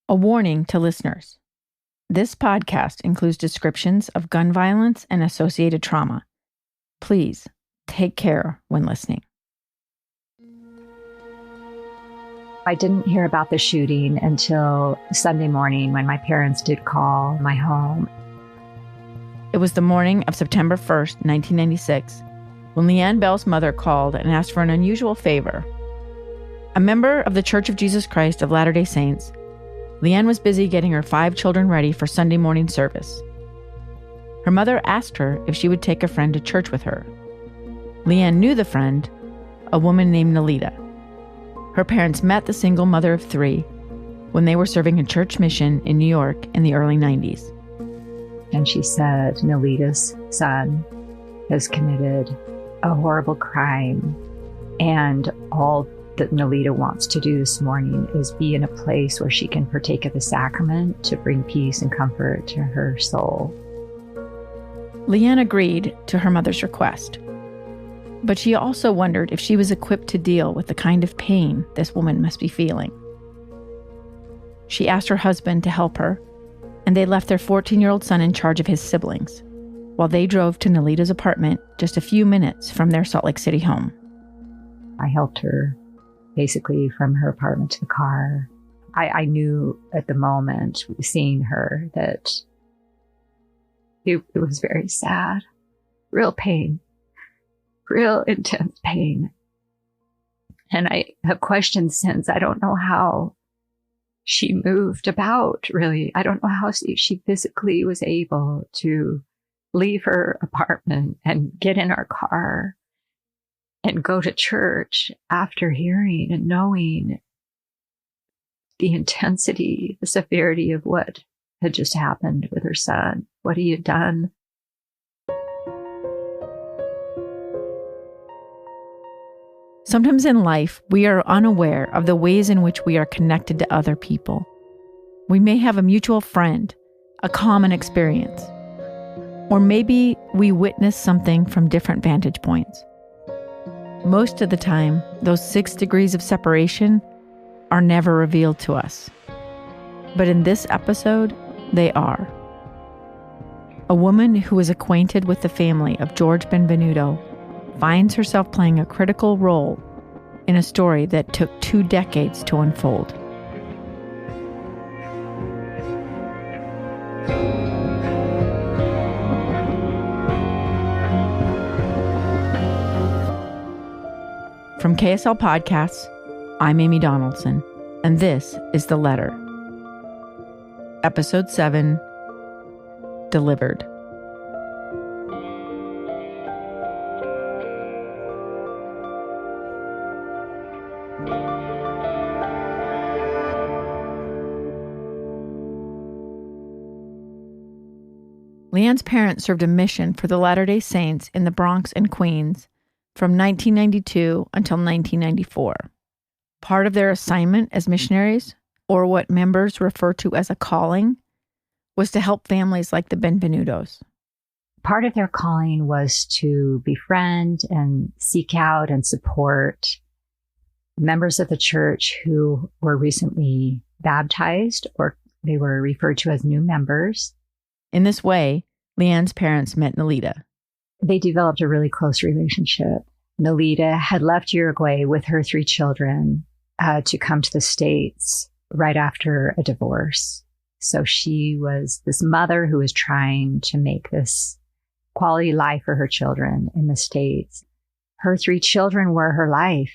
A warning to listeners. This podcast includes descriptions of gun violence and associated trauma. Please take care when listening. I didn't hear about the shooting until Sunday morning when my parents did call my home. It was the morning of September 1st, 1996, when Leanne Bell's mother called and asked for an unusual favor. A member of the Church of Jesus Christ of Latter-day Saints, Leanne was busy getting her 5 children ready for Sunday morning service. Her mother asked her if she would take a friend to church with her. Leanne knew the friend, a woman named Nalita. Her parents met the single mother of 3 when they were serving a church mission in New York in the early 90s. And she said, Nalita's son has committed a horrible crime, and all that Nalita wants to do this morning is be in a place where she can partake of the sacrament to bring peace and comfort to her soul. Leanne agreed to her mother's request, but she also wondered if she was equipped to deal with the kind of pain this woman must be feeling. She asked her husband to help her, and they left their 14-year-old son in charge of his siblings, while they drove to Nalita's apartment just a few minutes from their Salt Lake City home. I helped her basically from her apartment to the car. I knew at the moment, seeing her, that it was very sad. Real pain. Real intense pain. And I have questioned since. I don't know how she moved about, really. I don't know how she physically was able to leave her apartment and get in our car and go to church after hearing and knowing the intensity, the severity of what had just happened with her son, what he had done. Sometimes in life, we are unaware of the ways in which we are connected to other people. We may have a mutual friend, a common experience, or maybe we witness something from different vantage points. Most of the time, those 6 degrees of separation are never revealed to us. But in this episode, they are. A woman who is acquainted with the family of George Benvenuto finds herself playing a critical role in a story that took 2 decades to unfold. From KSL Podcasts, I'm Amy Donaldson, and this is The Letter. Episode 7, Delivered. Leanne's parents served a mission for the Latter-day Saints in the Bronx and Queens from 1992 until 1994. Part of their assignment as missionaries, or what members refer to as a calling, was to help families like the Benvenutos. Part of their calling was to befriend and seek out and support members of the church who were recently baptized, or they were referred to as new members. In this way, Leanne's parents met Nalita. They developed a really close relationship. Nalita had left Uruguay with her 3 children to come to the States right after a divorce. So she was this mother who was trying to make this quality life for her children in the States. Her 3 children were her life,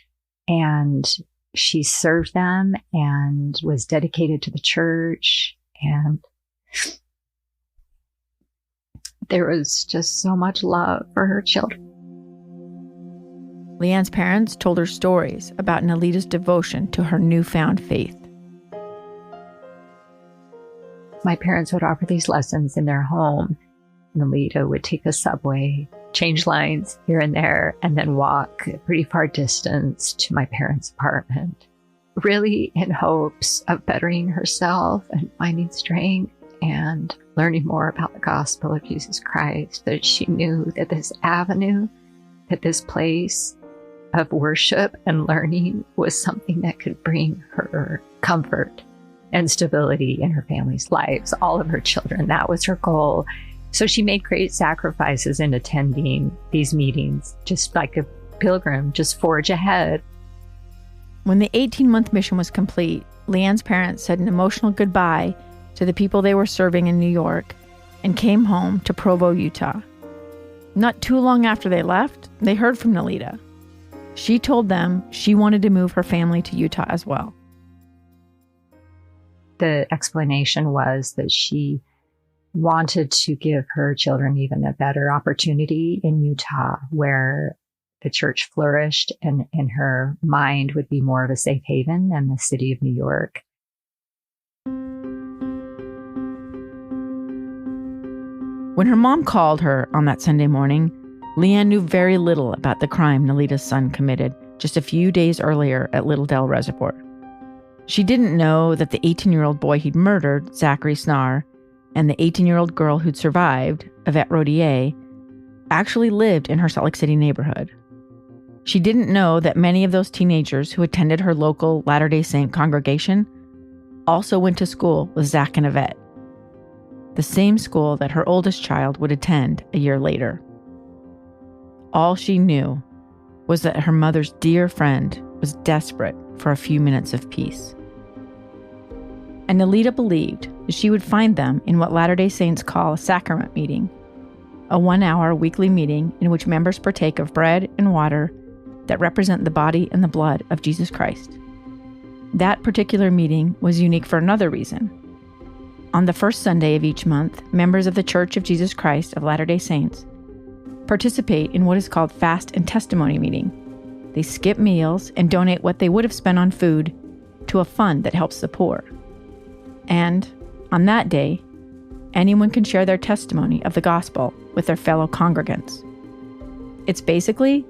and she served them and was dedicated to the church, and there was just so much love for her children. Leanne's parents told her stories about Nalita's devotion to her newfound faith. My parents would offer these lessons in their home. Nalita would take the subway, change lines here and there, and then walk a pretty far distance to my parents' apartment, really in hopes of bettering herself and finding strength and learning more about the gospel of Jesus Christ. That she knew that this avenue, that this place of worship and learning was something that could bring her comfort and stability in her family's lives, all of her children. That was her goal. So she made great sacrifices in attending these meetings, just like a pilgrim, just forge ahead. When the 18-month mission was complete, Leanne's parents said an emotional goodbye to the people they were serving in New York and came home to Provo, Utah. Not too long after they left, they heard from Nalita. She told them she wanted to move her family to Utah as well. The explanation was that she wanted to give her children even a better opportunity in Utah, where the church flourished and in her mind would be more of a safe haven than the city of New York. When her mom called her on that Sunday morning, Leanne knew very little about the crime Nalita's son committed just a few days earlier at Little Dell Reservoir. She didn't know that the 18-year-old boy he'd murdered, Zachary Snar, and the 18-year-old girl who'd survived, Yvette Rodier, actually lived in her Salt Lake City neighborhood. She didn't know that many of those teenagers who attended her local Latter-day Saint congregation also went to school with Zach and Yvette, the same school that her oldest child would attend a year later. All she knew was that her mother's dear friend was desperate for a few minutes of peace. And Nalita believed that she would find them in what Latter-day Saints call a sacrament meeting, a 1-hour weekly meeting in which members partake of bread and water that represent the body and the blood of Jesus Christ. That particular meeting was unique for another reason. On the first Sunday of each month, members of the Church of Jesus Christ of Latter-day Saints participate in what is called Fast and Testimony Meeting. They skip meals and donate what they would have spent on food to a fund that helps the poor. And on that day, anyone can share their testimony of the gospel with their fellow congregants. It's basically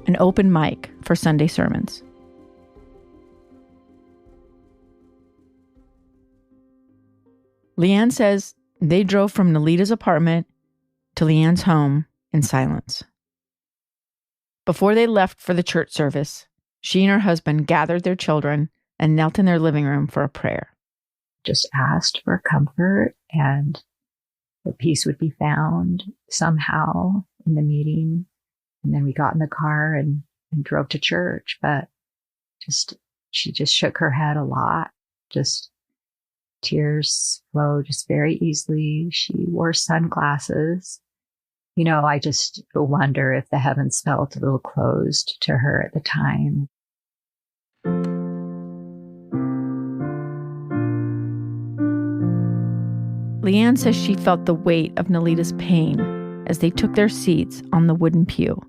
an open mic for Sunday sermons. Leanne says they drove from Nalita's apartment to Leanne's home in silence. Before they left for the church service, she and her husband gathered their children and knelt in their living room for a prayer. Just asked for comfort and that peace would be found somehow in the meeting. And then we got in the car and drove to church. But she just shook her head a lot. Just tears flowed just very easily. She wore sunglasses. I just wonder if the heavens felt a little closed to her at the time. Leanne says she felt the weight of Nalita's pain as they took their seats on the wooden pew.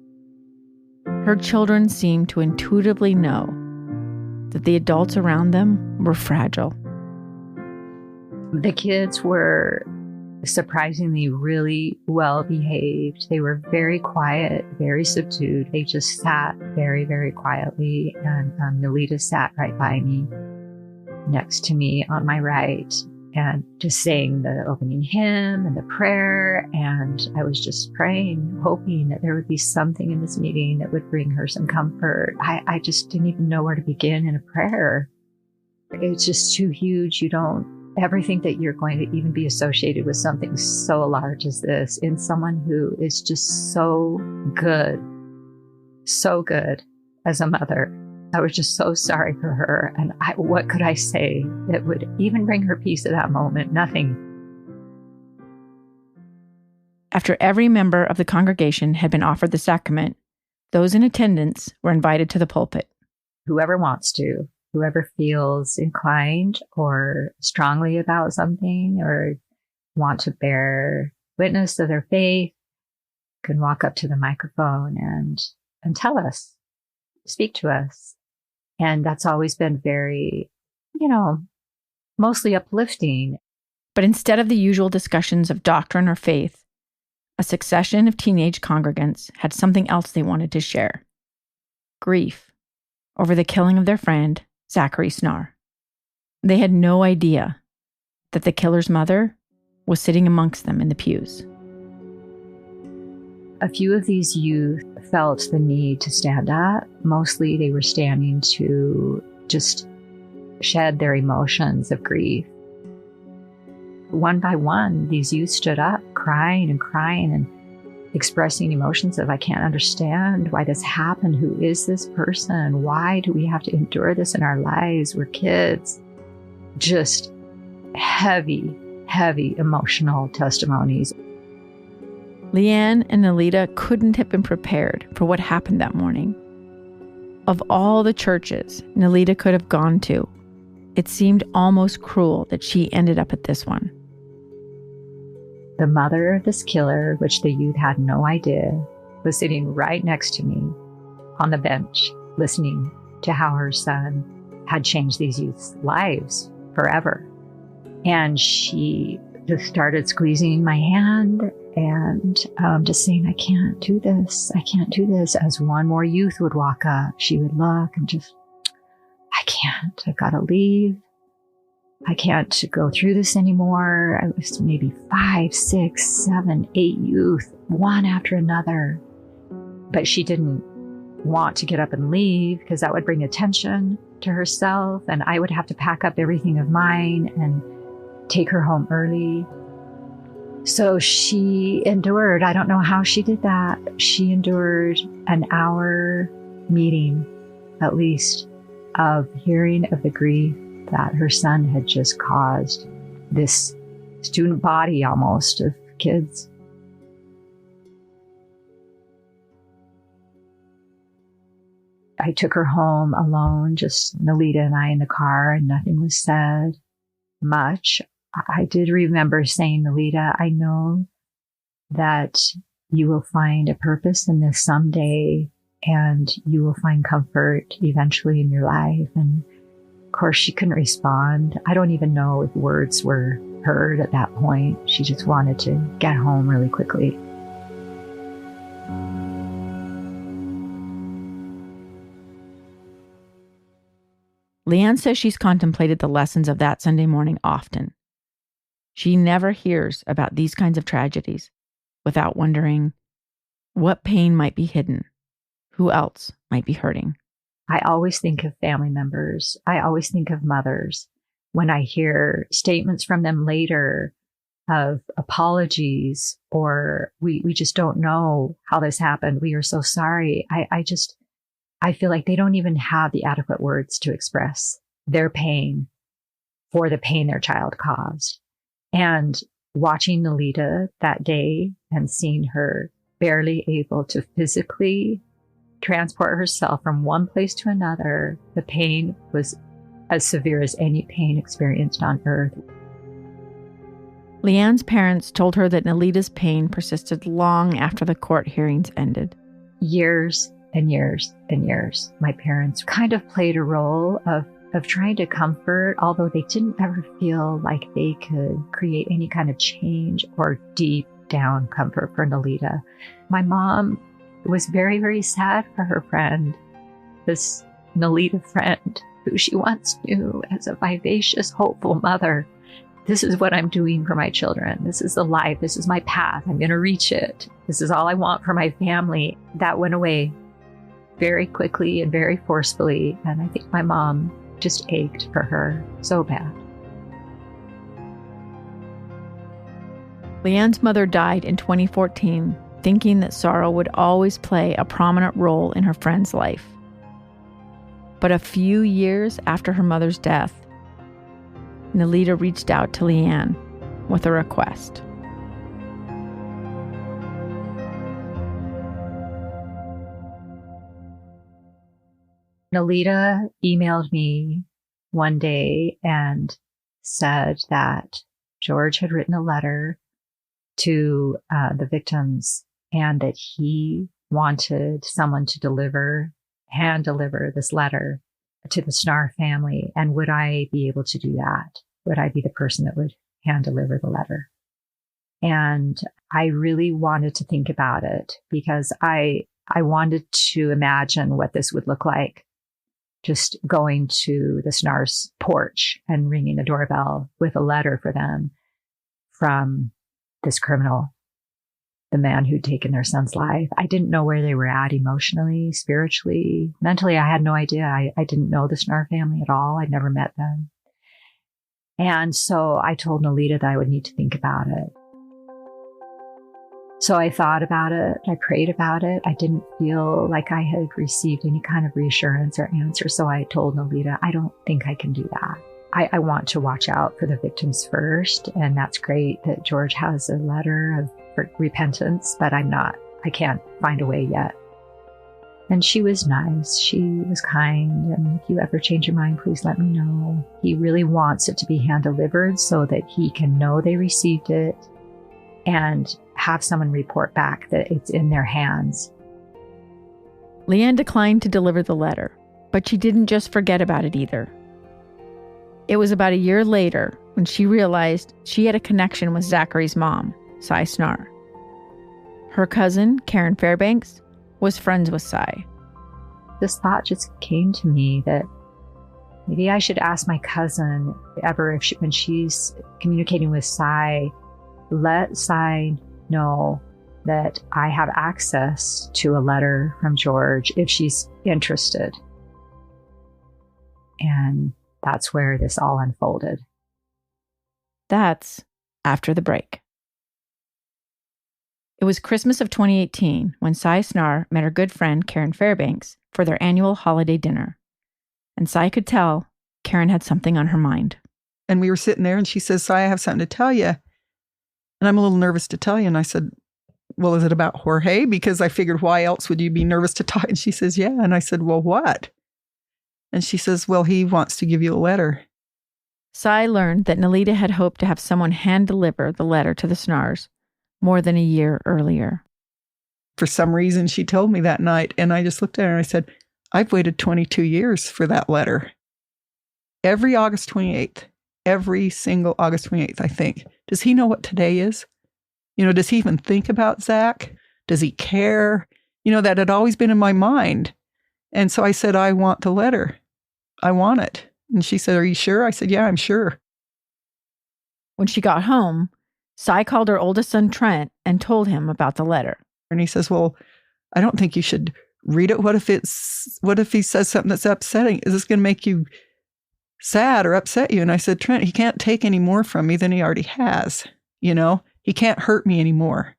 Her children seemed to intuitively know that the adults around them were fragile. The kids were surprisingly really well behaved. They were very quiet, very subdued. They just sat very, very quietly. And Nalita sat right by me, next to me on my right, and just saying the opening hymn and the prayer. And I was just praying, hoping that there would be something in this meeting that would bring her some comfort. I just didn't even know where to begin in a prayer. It's just too huge. You don't ever think that you're going to even be associated with something so large as this in someone who is just so good as a mother. I was just so sorry for her. And what could I say that would even bring her peace at that moment? Nothing. After every member of the congregation had been offered the sacrament, those in attendance were invited to the pulpit. Whoever wants to. Whoever feels inclined or strongly about something or want to bear witness of their faith can walk up to the microphone and tell us, speak to us. And that's always been very, mostly uplifting. But instead of the usual discussions of doctrine or faith, a succession of teenage congregants had something else they wanted to share. Grief over the killing of their friend, Zachary Snar. They had no idea that the killer's mother was sitting amongst them in the pews. A few of these youth felt the need to stand up. Mostly they were standing to just shed their emotions of grief. One by one, these youth stood up, crying and expressing emotions of, I can't understand why this happened. Who is this person? Why do we have to endure this in our lives? We're kids. Just heavy emotional testimonies. Leanne and Nalita couldn't have been prepared for what happened that morning. Of all the churches Nalita could have gone to, it seemed almost cruel that she ended up at this one. The mother of this killer, which the youth had no idea, was sitting right next to me on the bench, listening to how her son had changed these youth's lives forever. And she just started squeezing my hand and just saying, I can't do this. I can't do this. As one more youth would walk up, she would look and just, I can't. I've got to leave. I can't go through this anymore. I was maybe 5, 6, 7, 8 youth, one after another. But she didn't want to get up and leave because that would bring attention to herself. And I would have to pack up everything of mine and take her home early. So she endured. I don't know how she did that. She endured an hour meeting, at least, of hearing of the grief that her son had just caused this student body almost of kids. I took her home alone, just Nalita and I in the car, and nothing was said much. I did remember saying, Nalita, I know that you will find a purpose in this someday, and you will find comfort eventually in your life. And of course, she couldn't respond. I don't even know if words were heard at that point. She just wanted to get home really quickly. Leanne says she's contemplated the lessons of that Sunday morning often. She never hears about these kinds of tragedies without wondering what pain might be hidden, who else might be hurting. I always think of family members. I always think of mothers when I hear statements from them later of apologies, or we just don't know how this happened. We are so sorry. I feel like they don't even have the adequate words to express their pain for the pain their child caused. And watching Nalita that day and seeing her barely able to physically transport herself from one place to another, the pain was as severe as any pain experienced on earth. Leanne's parents told her that Nalita's pain persisted long after the court hearings ended. Years and years and years. My parents kind of played a role of trying to comfort, although they didn't ever feel like they could create any kind of change or deep down comfort for Nalita. My mom was very, very sad for her friend, this Nalita friend, who she once knew as a vivacious, hopeful mother. This is what I'm doing for my children. This is the life. This is my path. I'm going to reach it. This is all I want for my family. That went away very quickly and very forcefully. And I think my mom just ached for her so bad. Leanne's mother died in 2014, thinking that sorrow would always play a prominent role in her friend's life. But a few years after her mother's death, Nalita reached out to Leanne with a request. Nalita emailed me one day and said that George had written a letter to the victims and that he wanted someone to hand deliver this letter to the Snar family. And would I be able to do that? Would I be the person that would hand deliver the letter? And I really wanted to think about it because I wanted to imagine what this would look like. Just going to the Snar's porch and ringing the doorbell with a letter for them from this criminal. the man who'd taken their son's life. I didn't know where they were at emotionally, spiritually, mentally. I had no idea. I didn't know the Snarr family at all. I'd never met them. And so I told Nolita that I would need to think about it. So I thought about it. I prayed about it. I didn't feel like I had received any kind of reassurance or answer. So I told Nolita, I don't think I can do that. I want to watch out for the victims first. And that's great that George has a letter of repentance, but I can't find a way yet. And she was nice. She was kind. And if you ever change your mind, please let me know. He really wants it to be hand delivered so that he can know they received it and have someone report back that it's in their hands. Leanne declined to deliver the letter, but she didn't just forget about it either. It was about a year later when she realized she had a connection with Zachary's mom, Cy Snarr. Her cousin, Karen Fairbanks, was friends with Cy. This thought just came to me that maybe I should ask my cousin when she's communicating with Cy, let Cy know that I have access to a letter from George if she's interested. And that's where this all unfolded. That's after the break. It was Christmas of 2018 when Cy Snarr met her good friend Karen Fairbanks for their annual holiday dinner. And Cy could tell Karen had something on her mind. And we were sitting there and she says, Cy, I have something to tell you. And I'm a little nervous to tell you. And I said, well, is it about Jorge? Because I figured, why else would you be nervous to talk? And she says, yeah. And I said, well, what? And she says, well, he wants to give you a letter. Cy learned that Nolita had hoped to have someone hand deliver the letter to the Snarrs more than a year earlier. For some reason, she told me that night. And I just looked at her and I said, I've waited 22 years for that letter. Every August 28th, every single August 28th, I think. Does he know what today is? Does he even think about Zach? Does he care? That had always been in my mind. And so I said, I want the letter. I want it. And she said, are you sure? I said, yeah, I'm sure. When she got home, Cy called her oldest son, Trent, and told him about the letter. And he says, well, I don't think you should read it. What if he says something that's upsetting? Is this going to make you sad or upset you? And I said, Trent, he can't take any more from me than he already has. He can't hurt me anymore.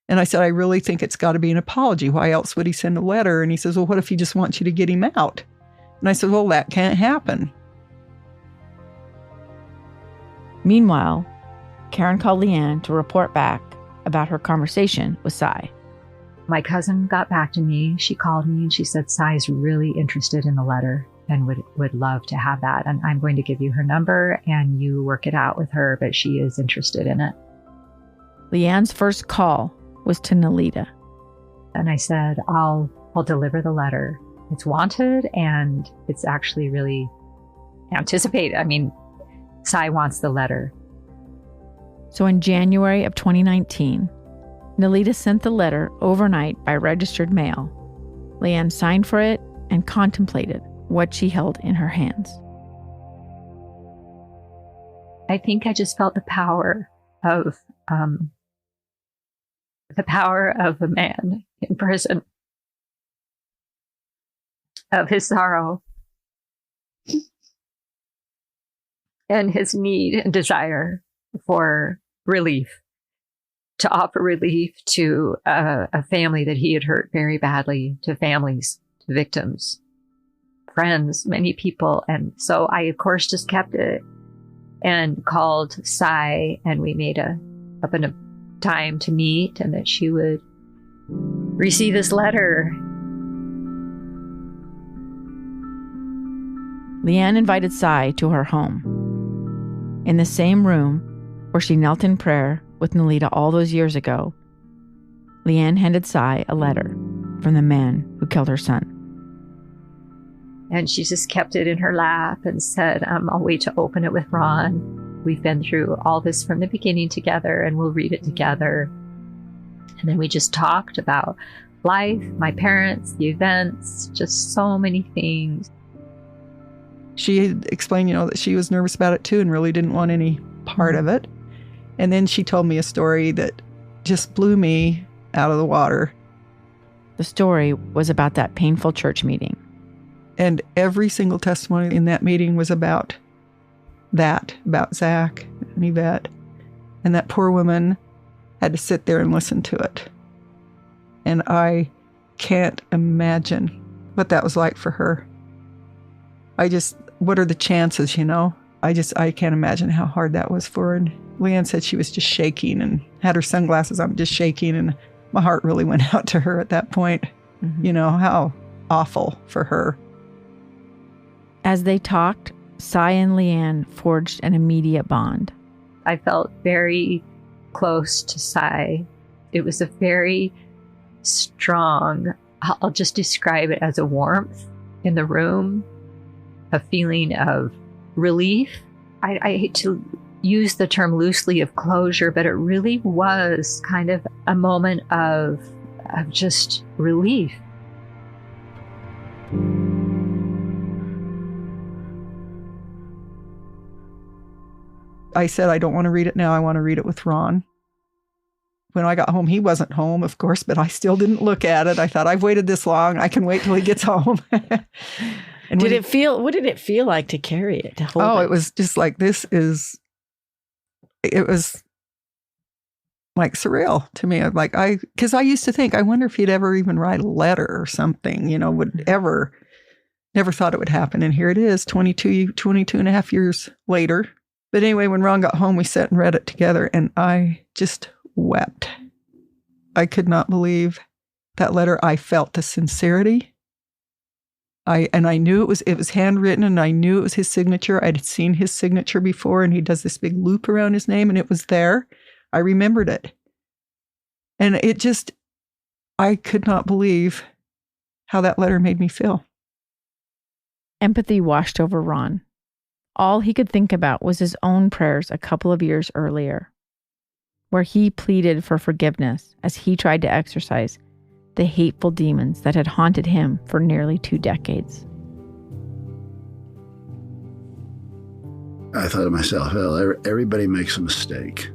And I said, I really think it's got to be an apology. Why else would he send a letter? And he says, well, what if he just wants you to get him out? And I said, well, that can't happen. Meanwhile, Karen called Leanne to report back about her conversation with Cy. My cousin got back to me. She called me and she said, Cy's really interested in the letter and would love to have that. And I'm going to give you her number and you work it out with her, but she is interested in it. Leanne's first call was to Nolita. And I said, I'll deliver the letter. It's wanted and it's actually really anticipated. I mean, Cy wants the letter. So in January of 2019, Nolita sent the letter overnight by registered mail. Leanne signed for it and contemplated what she held in her hands. I think I just felt the power of a man in prison, of his sorrow and his need and desire for relief, to offer relief to a family that he had hurt very badly, to families, to victims, friends, many people. And so I, of course, just kept it and called Cy, and we made up in a time to meet and that she would receive this letter. Leanne invited Cy to her home. In the same room where she knelt in prayer with Nolita all those years ago, Leanne handed Cy a letter from the man who killed her son. And she just kept it in her lap and said, I'll wait to open it with Ron. We've been through all this from the beginning together and we'll read it together. And then we just talked about life, my parents, the events, just so many things. She had explained, that she was nervous about it too and really didn't want any part of it. And then she told me a story that just blew me out of the water. The story was about that painful church meeting. And every single testimony in that meeting was about that, about Zach and Yvette. And that poor woman had to sit there and listen to it. And I can't imagine what that was like for her. What are the chances, you know? I can't imagine how hard that was for her. And Leanne said she was just shaking and had her sunglasses on, just shaking. And my heart really went out to her at that point. Mm-hmm. You know, how awful for her. As they talked, Cy and Leanne forged an immediate bond. I felt very close to Cy. It was a very strong, I'll just describe it as a warmth in the room, a feeling of relief. I hate to use the term loosely of closure, but it really was kind of a moment of just relief. I said, I don't want to read it now. I want to read it with Ron. When I got home, he wasn't home, of course, but I still didn't look at it. I thought, I've waited this long. I can wait till he gets home. And what did it feel like to carry it, to hold it? Oh, it was just like, it was like surreal to me. Like because I used to think, I wonder if he'd ever even write a letter or something, you know, never thought it would happen. And here it is, 22 and a half years later. But anyway, when Ron got home, we sat and read it together, and I just wept. I could not believe that letter. I felt the sincerity. I knew it was handwritten, and I knew it was his signature. I'd seen his signature before, and he does this big loop around his name, and it was there. I remembered it. And I could not believe how that letter made me feel. Empathy washed over Ron. All he could think about was his own prayers a couple of years earlier, where he pleaded for forgiveness as he tried to exorcise the hateful demons that had haunted him for nearly 2 decades. I thought to myself, well, everybody makes a mistake,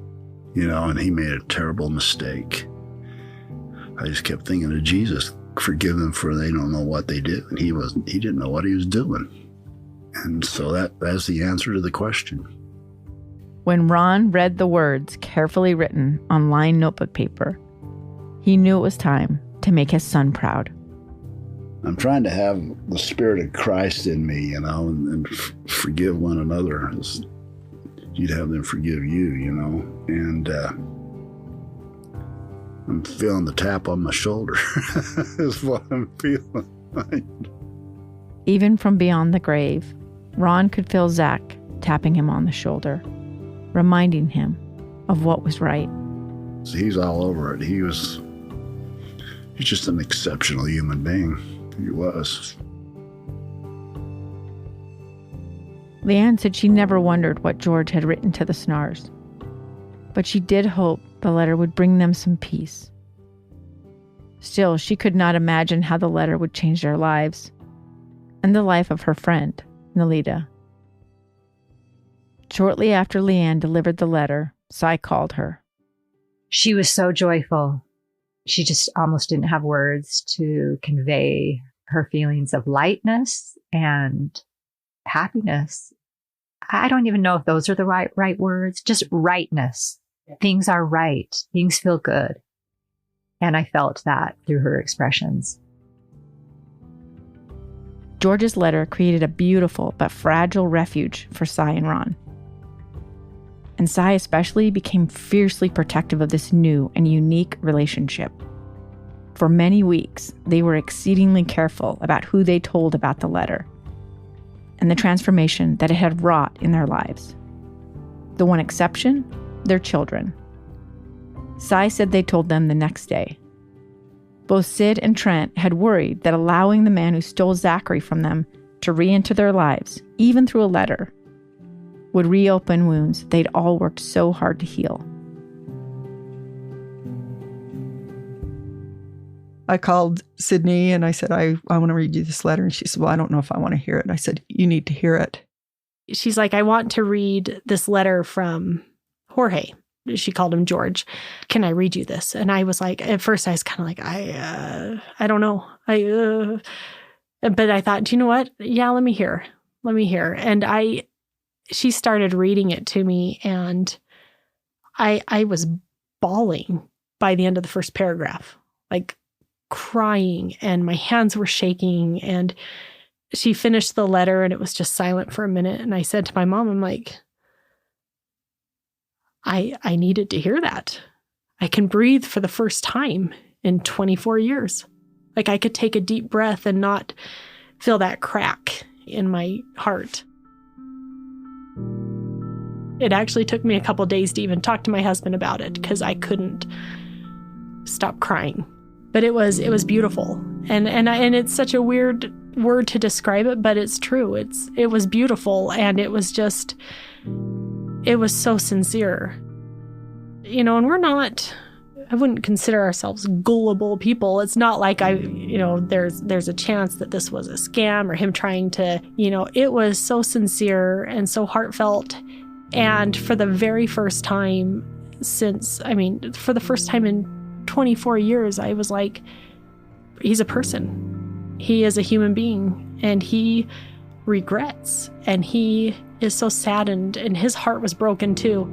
you know, and he made a terrible mistake. I just kept thinking of Jesus, forgive them for they don't know what they did. And he didn't know what he was doing. And so that's the answer to the question. When Ron read the words carefully written on lined notebook paper, he knew it was time to make his son proud. I'm trying to have the Spirit of Christ in me, you know, and forgive one another as you'd have them forgive you, you know. And I'm feeling the tap on my shoulder is what I'm feeling. Even from beyond the grave, Ron could feel Zach tapping him on the shoulder, reminding him of what was right. So he's all over it. He's just an exceptional human being. He was. Leanne said she never wondered what George had written to the Snars, but she did hope the letter would bring them some peace. Still, she could not imagine how the letter would change their lives and the life of her friend, Nelita. Shortly after Leanne delivered the letter, Cy called her. She was so joyful. She just almost didn't have words to convey her feelings of lightness and happiness. I don't even know if those are the right words, just rightness. Things are right. Things feel good. And I felt that through her expressions. George's letter created a beautiful but fragile refuge for Cy and Ron. And Cy especially became fiercely protective of this new and unique relationship. For many weeks, they were exceedingly careful about who they told about the letter and the transformation that it had wrought in their lives. The one exception, their children. Cy said they told them the next day. Both Sid and Trent had worried that allowing the man who stole Zachary from them to re-enter their lives, even through a letter, would reopen wounds they'd all worked so hard to heal. I called Sydney and I said, I want to read you this letter. And she said, well, I don't know if I want to hear it. I said, you need to hear it. She's like, I want to read this letter from Jorge. she called him George. Can I read you this? And I was like, at first I was kind of like, I don't know. But I thought, do you know what? Yeah, let me hear. And she started reading it to me, and I was bawling by the end of the first paragraph, like crying, and my hands were shaking. And she finished the letter, and it was just silent for a minute. And I said to my mom, I'm like, I needed to hear that. I can breathe for the first time in 24 years. Like I could take a deep breath and not feel that crack in my heart. It actually took me a couple days to even talk to my husband about it because I couldn't stop crying. But it was beautiful. And it's such a weird word to describe it, but it's true. It was beautiful, and it was so sincere. And I wouldn't consider ourselves gullible people. It's not like there's a chance that this was a scam or him trying to, it was so sincere and so heartfelt. And for the very first time for the first time in 24 years, I was like, he's a person. He is a human being, and he regrets, and he is so saddened, and his heart was broken too.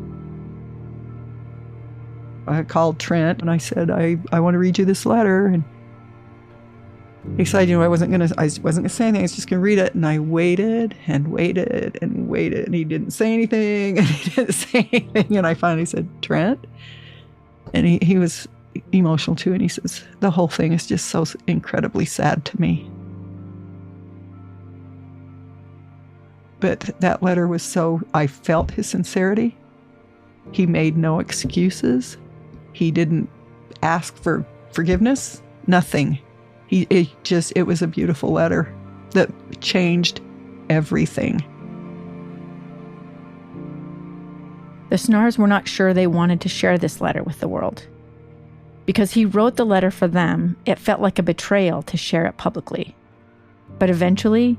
I called Trent and I said, I want to read you this letter. And he said, I wasn't gonna say anything. I was just gonna read it. And I waited and waited and waited, and he didn't say anything, and he didn't say anything. And I finally said, Trent, and he was emotional too. And he says, the whole thing is just so incredibly sad to me. But that letter was I felt his sincerity. He made no excuses. He didn't ask for forgiveness, nothing. It was a beautiful letter that changed everything. The Snars were not sure they wanted to share this letter with the world. Because he wrote the letter for them, it felt like a betrayal to share it publicly. But eventually,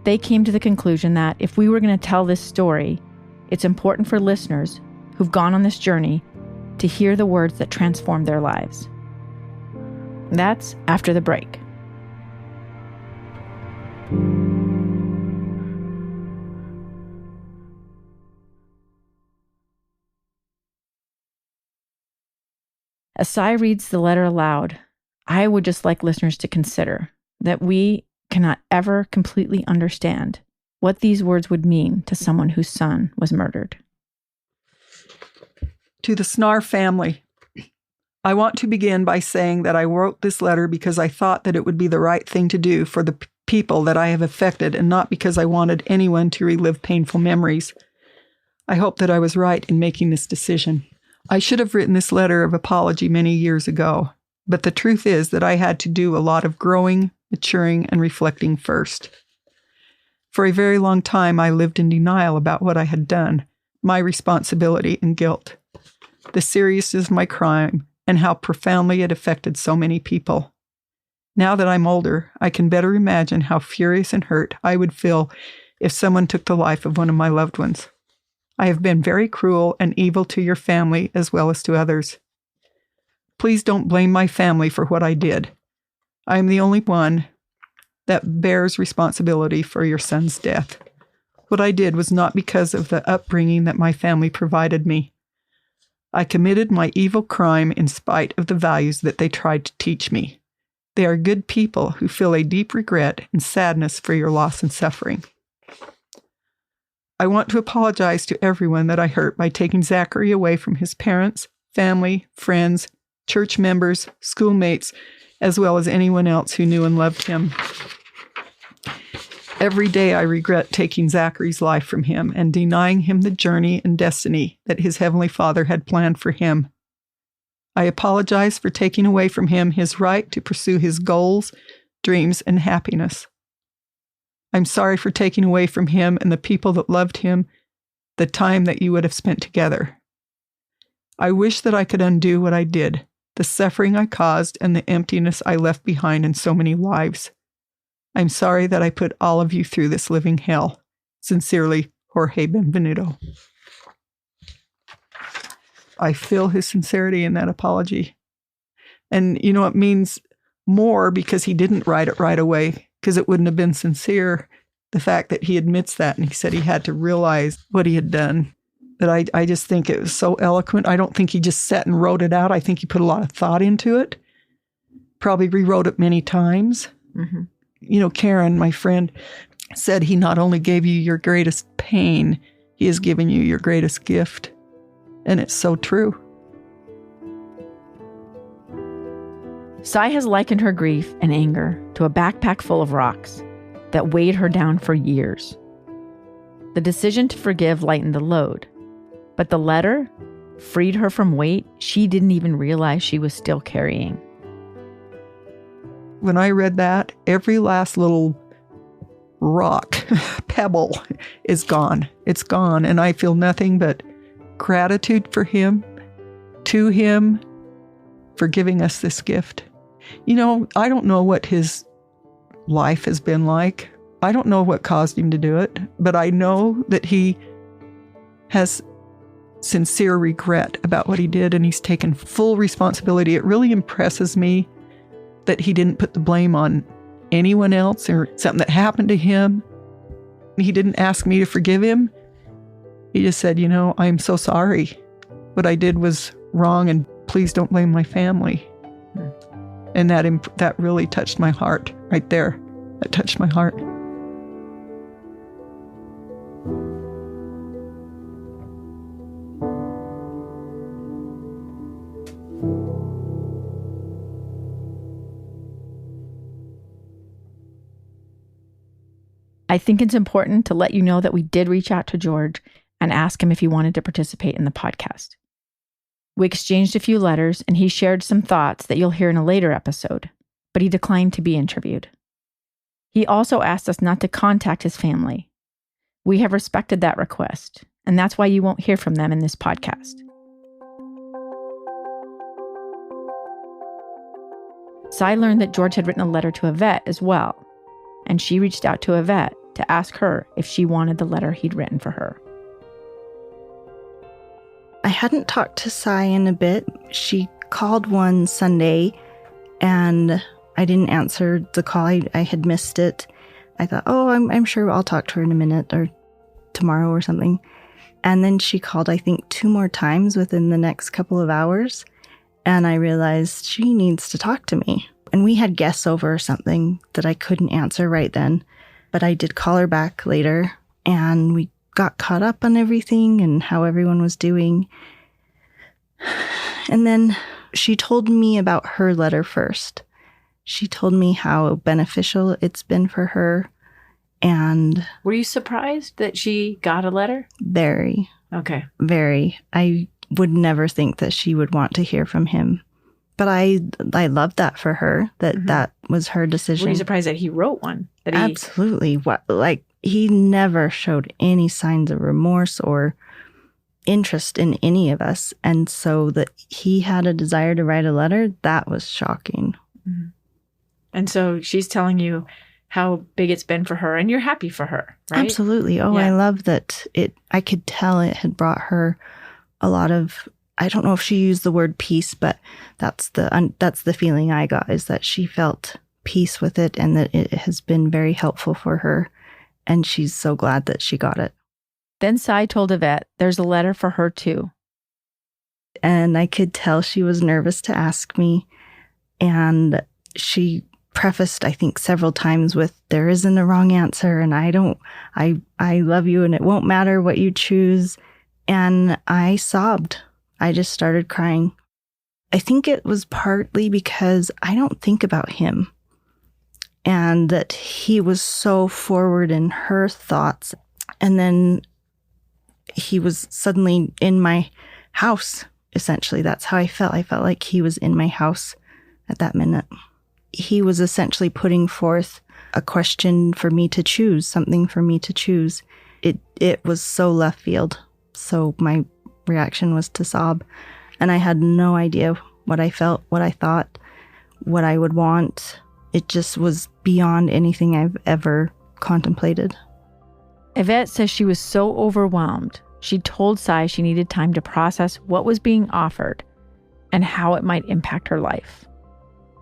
they came to the conclusion that if we were going to tell this story, it's important for listeners who've gone on this journey to hear the words that transformed their lives. That's after the break. As Sai reads the letter aloud, I would just like listeners to consider that we cannot ever completely understand what these words would mean to someone whose son was murdered. To the Snar family, I want to begin by saying that I wrote this letter because I thought that it would be the right thing to do for the people that I have affected, and not because I wanted anyone to relive painful memories. I hope that I was right in making this decision. I should have written this letter of apology many years ago, but the truth is that I had to do a lot of growing, maturing, and reflecting first. For a very long time, I lived in denial about what I had done, my responsibility and guilt, the seriousness of my crime, and how profoundly it affected so many people. Now that I'm older, I can better imagine how furious and hurt I would feel if someone took the life of one of my loved ones. I have been very cruel and evil to your family as well as to others. Please don't blame my family for what I did. I am the only one that bears responsibility for your son's death. What I did was not because of the upbringing that my family provided me. I committed my evil crime in spite of the values that they tried to teach me. They are good people who feel a deep regret and sadness for your loss and suffering. I want to apologize to everyone that I hurt by taking Zachary away from his parents, family, friends, church members, schoolmates, as well as anyone else who knew and loved him. Every day I regret taking Zachary's life from him and denying him the journey and destiny that his Heavenly Father had planned for him. I apologize for taking away from him his right to pursue his goals, dreams, and happiness. I'm sorry for taking away from him and the people that loved him the time that you would have spent together. I wish that I could undo what I did, the suffering I caused, and the emptiness I left behind in so many lives. I'm sorry that I put all of you through this living hell. Sincerely, Jorge Benvenuto. I feel his sincerity in that apology. And, it means more because he didn't write it right away, because it wouldn't have been sincere. The fact that he admits that, and he said he had to realize what he had done. But I just think it was so eloquent. I don't think he just sat and wrote it out. I think he put a lot of thought into it. Probably rewrote it many times. Mm-hmm. Karen, my friend, said he not only gave you your greatest pain, he has given you your greatest gift. And it's so true. Cy has likened her grief and anger to a backpack full of rocks that weighed her down for years. The decision to forgive lightened the load, but the letter freed her from weight she didn't even realize she was still carrying. When I read that, every last little rock, pebble is gone. It's gone. And I feel nothing but gratitude for him, to him, for giving us this gift. I don't know what his life has been like. I don't know what caused him to do it, but I know that he has sincere regret about what he did, and he's taken full responsibility. It really impresses me that he didn't put the blame on anyone else or something that happened to him. He didn't ask me to forgive him. He just said, I'm so sorry. What I did was wrong, and please don't blame my family. And that really touched my heart right there. That touched my heart. I think it's important to let you know that we did reach out to George and ask him if he wanted to participate in the podcast. We exchanged a few letters, and he shared some thoughts that you'll hear in a later episode, but he declined to be interviewed. He also asked us not to contact his family. We have respected that request, and that's why you won't hear from them in this podcast. Cy learned that George had written a letter to Yvette as well, and she reached out to Yvette to ask her if she wanted the letter he'd written for her. I hadn't talked to Cy in a bit. She called one Sunday, and I didn't answer the call. I had missed it. I thought, I'm sure I'll talk to her in a minute or tomorrow or something. And then she called, I think, 2 more times within the next couple of hours. And I realized she needs to talk to me. And we had guests over or something that I couldn't answer right then. But I did call her back later, and we got caught up on everything and how everyone was doing. And then she told me about her letter first. She told me how beneficial it's been for her. And were you surprised that she got a letter? Very. Okay. Very. I would never think that she would want to hear from him. But I loved that for her, that was her decision. Were you surprised that he wrote one? Absolutely. He never showed any signs of remorse or interest in any of us. And so that he had a desire to write a letter, that was shocking. Mm-hmm. And so she's telling you how big it's been for her, and you're happy for her, right? Absolutely. Oh, yeah. I love that I could tell it had brought her a lot of, I don't know if she used the word peace, but that's the feeling I got, is that she felt peace with it and that it has been very helpful for her. And she's so glad that she got it. Then Cy told Yvette there's a letter for her too. And I could tell she was nervous to ask me. And she prefaced, I think, several times with, there isn't a wrong answer, and I love you, and it won't matter what you choose. And I sobbed. I just started crying. I think it was partly because I don't think about him, and that he was so forward in her thoughts. And then he was suddenly in my house, essentially. That's how I felt. I felt like he was in my house at that minute. He was essentially putting forth a question for me to choose, something for me to choose. It was so left field. So my reaction was to sob. And I had no idea what I felt, what I thought, what I would want. It just was beyond anything I've ever contemplated. Yvette says she was so overwhelmed she told Cy she needed time to process what was being offered and how it might impact her life.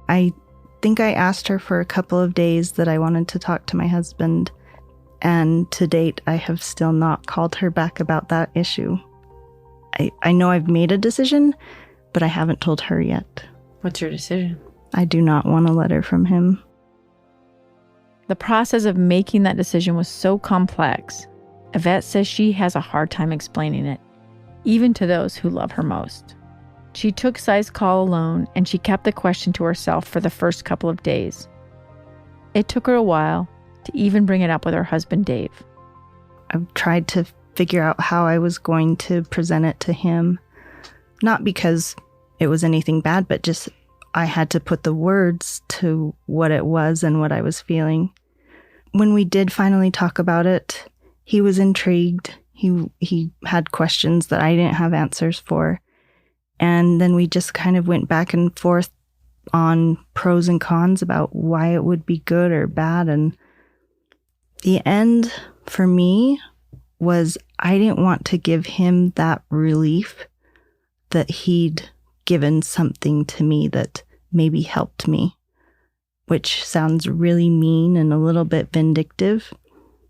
I think I asked her for a couple of days that I wanted to talk to my husband, and to date, I have still not called her back about that issue. I know I've made a decision, but I haven't told her yet. What's your decision? I do not want a letter from him. The process of making that decision was so complex. Yvette says she has a hard time explaining it, even to those who love her most. She took Cy's call alone, and she kept the question to herself for the first couple of days. It took her a while to even bring it up with her husband, Dave. I've tried to figure out how I was going to present it to him. Not because it was anything bad, but just I had to put the words to what it was and what I was feeling. When we did finally talk about it, he was intrigued. He had questions that I didn't have answers for. And then we just kind of went back and forth on pros and cons about why it would be good or bad. And the end for me was I didn't want to give him that relief that he'd given something to me that maybe helped me, which sounds really mean and a little bit vindictive.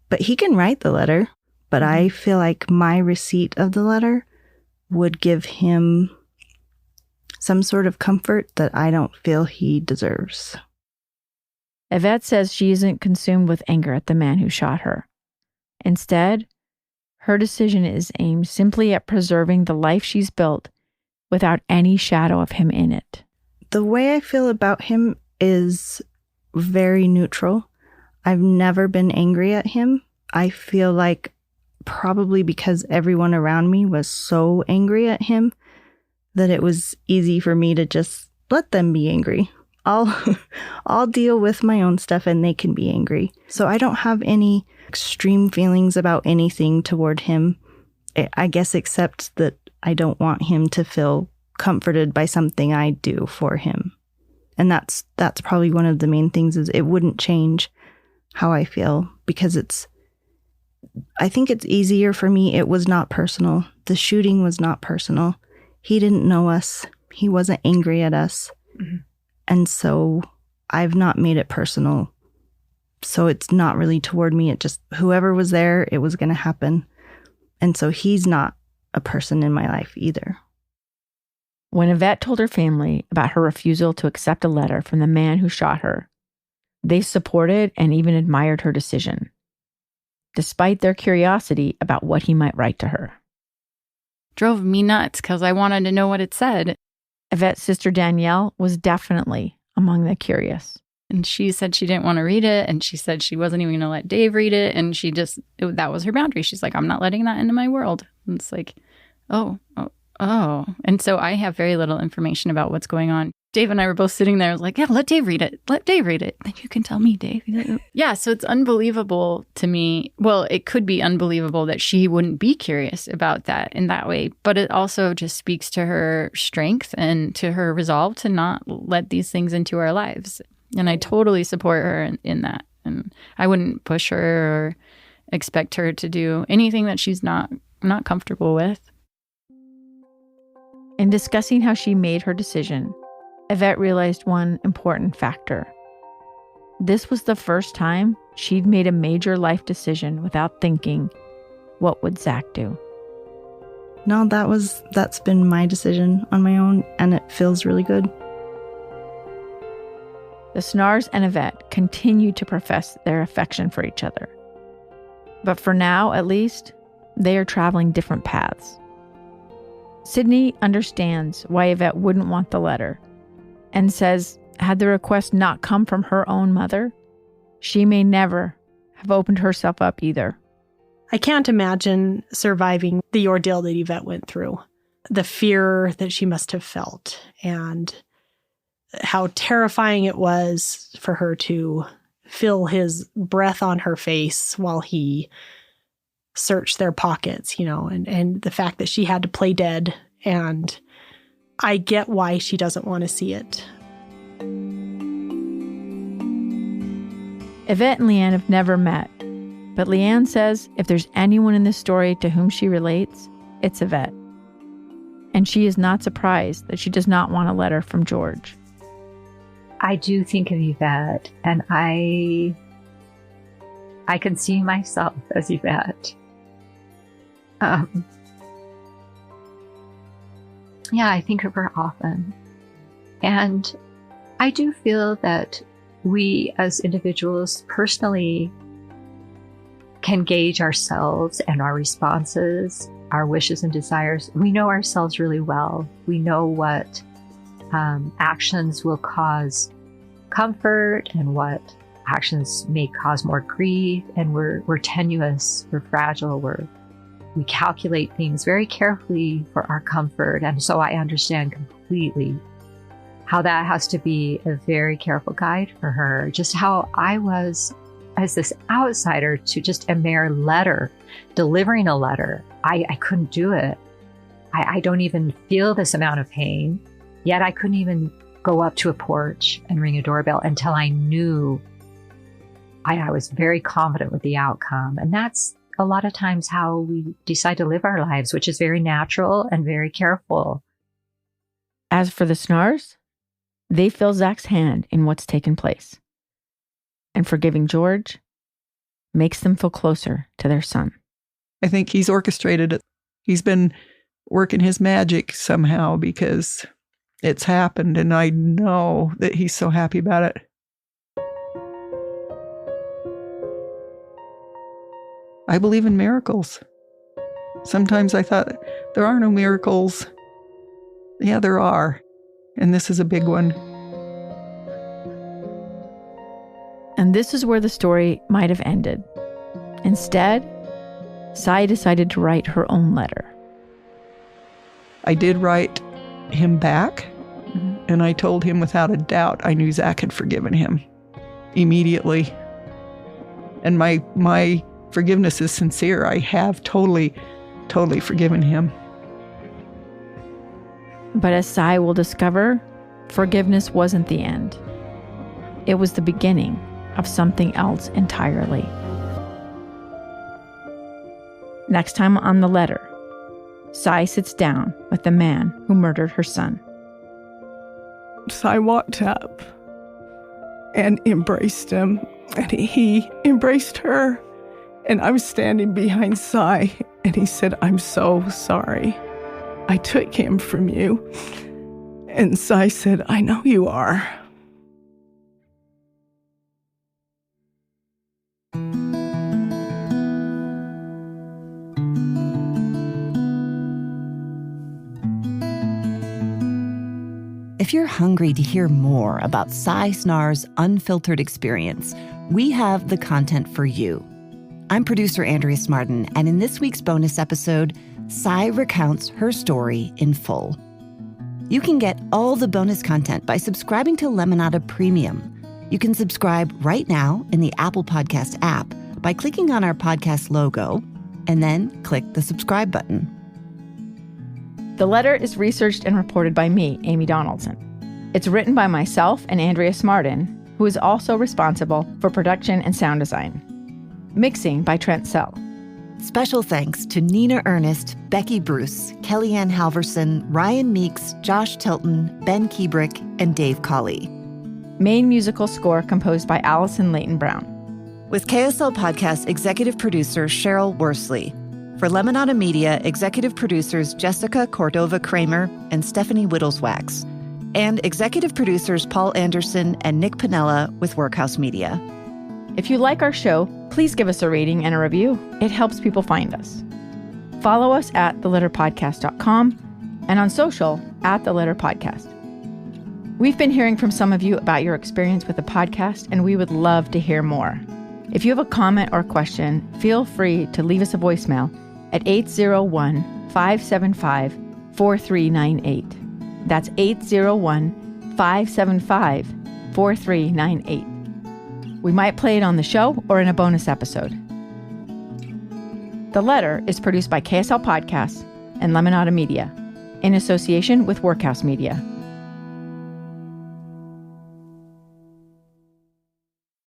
But he can write the letter, but I feel like my receipt of the letter would give him some sort of comfort that I don't feel he deserves. Yvette says she isn't consumed with anger at the man who shot her. Instead, her decision is aimed simply at preserving the life she's built without any shadow of him in it. The way I feel about him is very neutral. I've never been angry at him. I feel like probably because everyone around me was so angry at him that it was easy for me to just let them be angry. I'll deal with my own stuff and they can be angry. So I don't have any extreme feelings about anything toward him, I guess, except that I don't want him to feel comforted by something I do for him. And that's probably one of the main things, is it wouldn't change how I feel, because I think it's easier for me. It was not personal. The shooting was not personal. He didn't know us. He wasn't angry at us. Mm-hmm. And so I've not made it personal. So it's not really toward me. It just, whoever was there, it was going to happen. And so he's not a person in my life either. When Yvette told her family about her refusal to accept a letter from the man who shot her, they supported and even admired her decision, despite their curiosity about what he might write to her. Drove me nuts because I wanted to know what it said. Yvette's sister Danielle was definitely among the curious. And she said she didn't want to read it. And she said she wasn't even going to let Dave read it. And that was her boundary. She's like, I'm not letting that into my world. And it's like, oh. And so I have very little information about what's going on. Dave and I were both sitting there like, yeah, let Dave read it. Let Dave read it. Then you can tell me, Dave. Yeah, so it's unbelievable to me. Well, it could be unbelievable that she wouldn't be curious about that in that way. But it also just speaks to her strength and to her resolve to not let these things into our lives. And I totally support her in that. And I wouldn't push her or expect her to do anything that she's not comfortable with. In discussing how she made her decision, Yvette realized one important factor. This was the first time she'd made a major life decision without thinking, what would Zach do? No, that's been my decision on my own, and it feels really good. The Snars and Yvette continue to profess their affection for each other. But for now, at least, they are traveling different paths. Sydney understands why Yvette wouldn't want the letter, and says had the request not come from her own mother, she may never have opened herself up either. I can't imagine surviving the ordeal that Yvette went through. The fear that she must have felt, and how terrifying it was for her to feel his breath on her face while he searched their pockets, and the fact that she had to play dead. And I get why she doesn't want to see it. Yvette and Leanne have never met, But Leanne says if there's anyone in this story to whom she relates, it's Yvette. And she is not surprised that she does not want a letter from George. I do think of Yvette, and I can see myself as Yvette. Yeah, I think of her often. And I do feel that we as individuals personally can gauge ourselves and our responses, our wishes and desires. We know ourselves really well. We know what actions will cause comfort and what actions may cause more grief. And we're tenuous, we're fragile, we calculate things very carefully for our comfort. And so I understand completely how that has to be a very careful guide for her. Just how I was as this outsider to just a mere letter, delivering a letter. I couldn't do it. I don't even feel this amount of pain, yet I couldn't even go up to a porch and ring a doorbell until I knew I was very confident with the outcome. And that's a lot of times how we decide to live our lives, which is very natural and very careful. As for the Snars, they feel Zach's hand in what's taken place. And forgiving George makes them feel closer to their son. I think he's orchestrated it. He's been working his magic somehow because it's happened, and I know that he's so happy about it. I believe in miracles. Sometimes I thought, there are no miracles. Yeah, there are. And this is a big one. And this is where the story might have ended. Instead, Cy decided to write her own letter. I did write him back, and I told him without a doubt I knew Zach had forgiven him immediately. And my forgiveness is sincere. I have totally forgiven him. But as Cy will discover, forgiveness wasn't the end. It was the beginning of something else entirely. Next time on The Letter, Cy sits down with the man who murdered her son. Cy walked up and embraced him, and he embraced her. And I was standing behind Cy, and he said, "I'm so sorry. I took him from you." And Cy said, "I know you are." If you're hungry to hear more about Cy Snar's unfiltered experience, we have the content for you. I'm producer Andrea Smardon, and in this week's bonus episode, Cy recounts her story in full. You can get all the bonus content by subscribing to Lemonada Premium. You can subscribe right now in the Apple Podcast app by clicking on our podcast logo, and then click the subscribe button. The Letter is researched and reported by me, Amy Donaldson. It's written by myself and Andrea Smardon, who is also responsible for production and sound design. Mixing by Trent. Special thanks to Nina Earnest, Becky Bruce, KellieAnn Halvorsen, Ryan Meeks, Josh Tilton, Ben Kuebrich, and Dave Cawley. Main musical score composed by Allison Leyton Brown. With KSL Podcast executive producer Sheryl Worsley. For Lemonada Media, executive producers Jessica Cordova Kramer and Stephanie Wittels Wax. And executive producers Paul Anderson and Nick Panella with WorkHouse Media. If you like our show, please give us a rating and a review. It helps people find us. Follow us at theletterpodcast.com and on social at The Letter Podcast. We've been hearing from some of you about your experience with the podcast, and we would love to hear more. If you have a comment or question, feel free to leave us a voicemail at 801-575-4398. That's 801-575-4398. We might play it on the show or in a bonus episode. The Letter is produced by KSL Podcasts and Lemonada Media in association with WorkHouse Media.